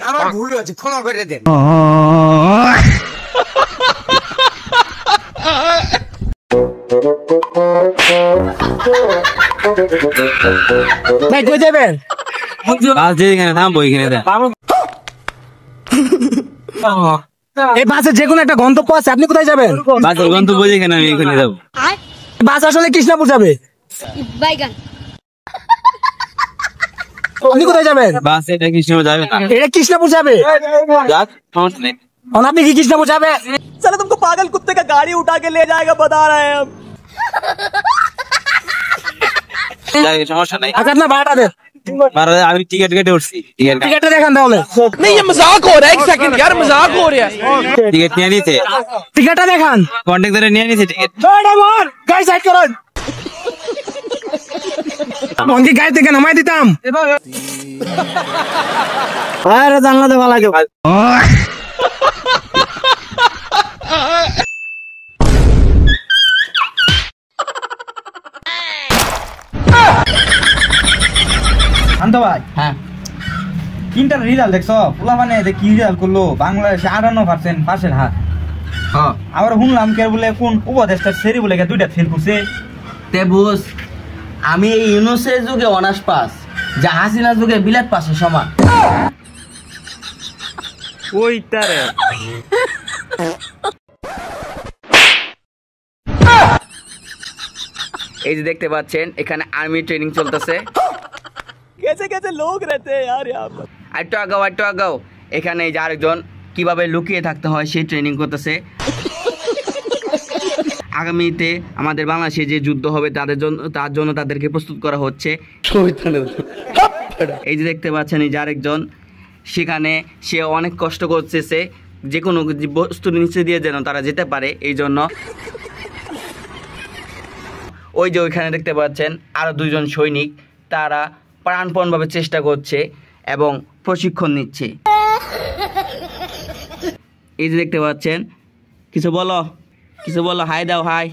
আমার ভুল হয়েছে, ক্ষমা করে দেন। ভাই কই যাবেন? থামবো এখানে। এই বাসে যে কোনো একটা গন্তব্য আছে, আপনি কোথায় যাবেন? বাসের গন্তব্য যেখানে, আমি এখানে যাবো। বাস আসলে কৃষ্ণাপুর যাবে। আপনি কোথায় যাবেন? বাস এটা কৃষ্ণপুর যাবে না, এটা কৃষ্ণাপুর যাবে। যাক সমস্যা নেই। আপনি কি কৃষ্ণাপুর যাবে? चलो तुमको पागल कुत्ते का गाड़ी उठा के ले जाएगा, बता रहे हैं हम। সমস্যা নাই। আচ্ছা আপনার ভাড়াটা দেন। আমি টিকিট কেটে উঠছি। টিকিটটা দেখান তাহলে। नहीं ये मजाक हो रहा है, एक सेकंड यार, मजाक हो रहा है। টিকিট নিয়ে নিতে, টিকিটটা দেখান। কন্ট্যাক্ট ধরে নিয়ে নিতে টিকিট। গাড়ি সাইড করুন। মঙ্গি গাড়ি থেকে নামাই দিতাম। আরে জানলাতে ভালো লাগে। আনতো ভাই, হ্যাঁ তিনটার রেজাল্ট দেখছো? পোলা মানে কি রেজাল্ট করলো? বাংলাদেশে 58% পাশের হার। হ্যাঁ আবার শুনলাম কে বলে কোন উপদেষ্টা সেরি বলে দুইটা ফেল করছে। তে বুঝ, আমি এই ইউনুসের যুগে অনার্স পাস, যা হাসিনার যুগে বিলাত পাসের সমান। ওইটারে এই যে দেখতে পাচ্ছেন এখানে আর্মি ট্রেনিং চলতেছে। कैसे कैसे लोग रहते हैं यार यहाँ पर। একটু আগাও। এখানে এই যে আরেকজন কিভাবে লুকিয়ে থাকতে হয় সেই ট্রেনিং করতেছে। আগামীতে আমাদের বাংলাদেশে যে যুদ্ধ হবে তার জন্য তাদেরকে প্রস্তুত করা হচ্ছে। এই যে দেখতে পাচ্ছেন এই যে আরেকজন, সেখানে সে অনেক কষ্ট করতেছে যে কোনো বস্তুর নিচে দিয়ে যেন তারা যেতে পারে, এই জন্য। ওই যে ওইখানে দেখতে পাচ্ছেন আরো দুইজন সৈনিক, তারা প্রাণপণভাবে চেষ্টা করছে এবং প্রশিক্ষণ নিচ্ছে। এই যে দেখতে পাচ্ছেন, কিছু বলো, হাই দাও, হাই।